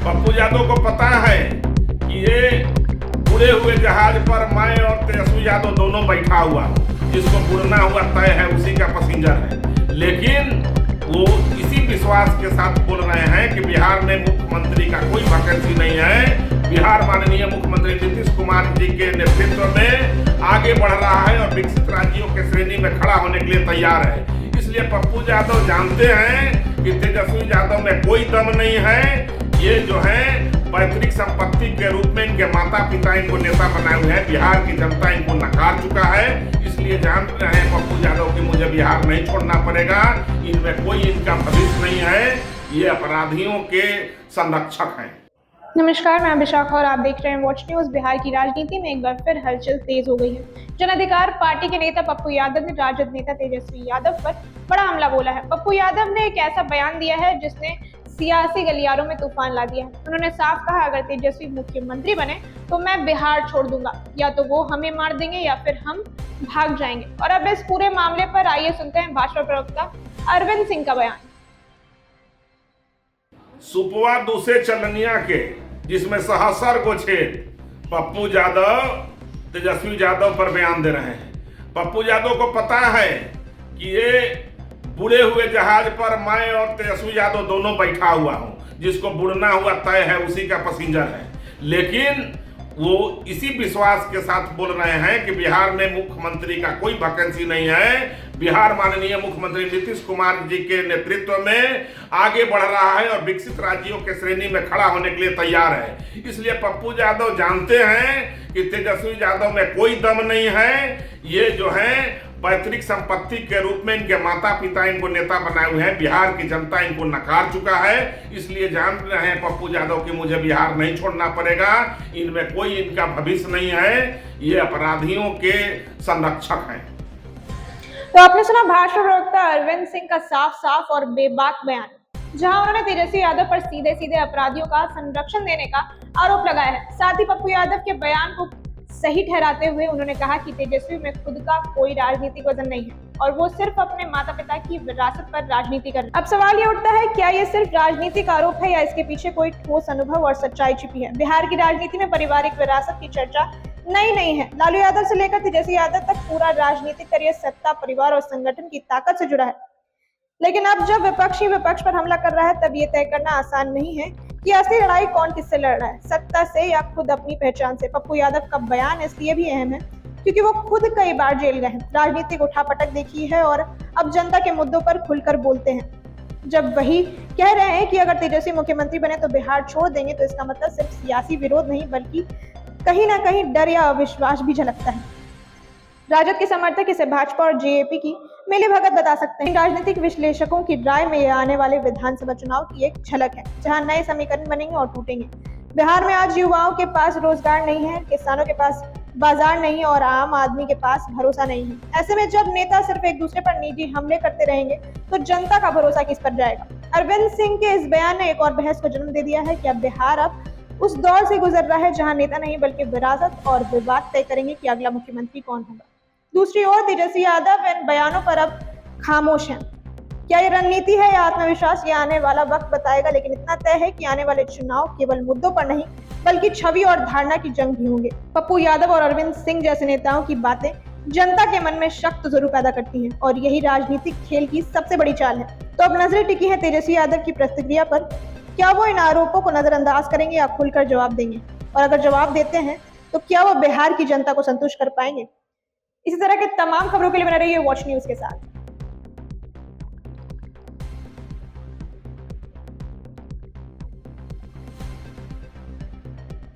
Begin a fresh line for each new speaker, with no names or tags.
पप्पू यादव को पता है कि ये उड़े हुए जहाज पर मैं और तेजस्वी यादव दोनों बैठा हुआ हूँ। जिसको उड़ना हुआ तय है उसी का पैसेंजर है। लेकिन वो इसी विश्वास के साथ बोल रहे हैं कि बिहार में मुख्यमंत्री का कोई वैकेंसी नहीं है। बिहार माननीय मुख्यमंत्री नीतीश कुमार जी के नेतृत्व में आगे बढ़ रहा है और विकसित राज्यों के श्रेणी में खड़ा होने के लिए तैयार है। इसलिए पप्पू यादव जानते हैं कि तेजस्वी यादव में कोई दम नहीं है। ये जो है पैतृक संपत्ति के रूप में इनके माता पिता इनको नेता बनाए हुए हैं। बिहार की जनता इनको नकार चुका है। इसलिए जान रहे हैं पप्पू यादव कि मुझे बिहार नहीं छोड़ना पड़ेगा। इनमें कोई इनका भविष्य नहीं है। ये अपराधियों के संरक्षक हैं।
नमस्कार, मैं विशाखा और आप देख रहे हैं वॉच न्यूज। बिहार की राजनीति में एक बार फिर हलचल तेज हो गई है। जन अधिकार पार्टी के नेता पप्पू यादव ने राजद नेता तेजस्वी यादव पर बड़ा हमला बोला है। पप्पू यादव ने एक ऐसा बयान दिया है जिसने सियासी गलियारों में तूफान ला दिया है। उन्होंने साफ कहा, अगर तेजस्वी मुख्यमंत्री बने तो मैं बिहार छोड़ दूंगा, या तो वो हमें मार देंगे या फिर हम भाग जाएंगे। और अब इस पूरे मामले पर आइए सुनते हैं भाजपा प्रवक्ता अरविंद सिंह का बयान।
सुपवा दूसरे चलनिया के जिसमें सहसर को छेद पप्पू यादव तेजस्वी यादव पर बयान दे रहे हैं। पप्पू यादव को पता है कि ये बुड़े हुए जहाज पर मैं और तेजस्वी यादव दोनों बैठा हुआ हूं। जिसको बुड़ना हुआ तय है उसी का पैसेंजर है। लेकिन वो इसी विश्वास के साथ बोल रहे हैं कि बिहार में मुख्यमंत्री का कोई वैकेंसी नहीं है। बिहार माननीय मुख्यमंत्री नीतीश कुमार जी के नेतृत्व में आगे बढ़ रहा है और विकसित राज्यों के श्रेणी में खड़ा होने के लिए तैयार है। इसलिए पप्पू यादव जानते हैं कि तेजस्वी यादव में कोई दम नहीं है। ये जो है पैतृक संपत्ति के रूप में इनके माता पिता इनको नेता बनाए हुए हैं। बिहार की जनता इनको नकार चुका है। इसलिए जान रहे हैं पप्पू यादव कि मुझे बिहार नहीं छोड़ना पड़ेगा। इनमें कोई इनका भविष्य नहीं है। ये अपराधियों के संरक्षक हैं।
तो आपने सुना भाजपा प्रवक्ता अरविंद सिंह का साफ साफ और बेबाक बयान, जहां उन्होंने तेजस्वी यादव पर सीधे सीधे अपराधियों का संरक्षण देने का आरोप लगाया है। साथ ही पप्पू यादव के बयान को सही ठहराते हुए उन्होंने कहा कि तेजस्वी में खुद का कोई राजनीतिक वजन नहीं है और वो सिर्फ अपने माता पिता की विरासत पर राजनीति कर रहे हैं। अब सवाल ये उठता है, क्या ये सिर्फ राजनीतिक आरोप है या इसके पीछे कोई ठोस अनुभव और सच्चाई छिपी है? बिहार की राजनीति में पारिवारिक विरासत की चर्चा नई नहीं है। लालू यादव से लेकर तेजस्वी यादव तक पूरा राजनीतिक करियर सत्ता, परिवार और संगठन की ताकत से जुड़ा है। लेकिन अब जब विपक्षी विपक्ष पर हमला कर रहा है, तब ये तय करना आसान नहीं है कि असली लड़ाई कौन किससे लड़ रहा है, सत्ता से या खुद अपनी पहचान से। पप्पू यादव का बयान इसलिए भी अहम है क्योंकि वो खुद कई बार जेल गए हैं, राजनीतिक उठापटक देखी है और अब जनता के मुद्दों पर खुलकर बोलते हैं। जब वही कह रहे हैं कि अगर तेजस्वी मुख्यमंत्री बने तो बिहार छोड़ देंगे, तो इसका मतलब सिर्फ सियासी विरोध नहीं बल्कि कहीं ना कहीं डर या अविश्वास भी झलकता है। राजद के समर्थक इसे भाजपा और जेएपी की मिलीभगत बता सकते हैं। राजनीतिक विश्लेषकों की राय में यह आने वाले विधानसभा चुनाव की एक झलक है, जहां नए समीकरण बनेंगे और टूटेंगे। बिहार में आज युवाओं के पास रोजगार नहीं है, किसानों के पास बाजार नहीं और आम आदमी के पास भरोसा नहीं है। ऐसे में जब नेता सिर्फ एक दूसरे पर निजी हमले करते रहेंगे तो जनता का भरोसा किस पर जाएगा? अरविंद सिंह के इस बयान ने एक और बहस को जन्म दे दिया है कि अब बिहार अब उस दौर से गुजर रहा है जहां नेता नहीं बल्कि विरासत और विवाद तय करेंगे कि अगला मुख्यमंत्री कौन होगा। दूसरी ओर तेजस्वी यादव इन बयानों पर अब खामोश हैं। क्या ये रणनीति है या आत्मविश्वास, ये आने वाला वक्त बताएगा। लेकिन इतना तय है कि आने वाले चुनाव केवल मुद्दों पर नहीं बल्कि छवि और धारणा की जंग भी होंगे। पप्पू यादव और अरविंद सिंह जैसे नेताओं की बातें जनता के मन में शक तो जरूर पैदा करती हैं और यही राजनीतिक खेल की सबसे बड़ी चाल है। तो अब नजरें टिकी है तेजस्वी यादव की प्रतिक्रिया पर। क्या वो इन आरोपों को नजरअंदाज करेंगे या खुलकर जवाब देंगे? और अगर जवाब देते हैं तो क्या वो बिहार की जनता को संतुष्ट कर पाएंगे? इसी तरह के तमाम खबरों के लिए बने रहिए वॉच न्यूज के साथ।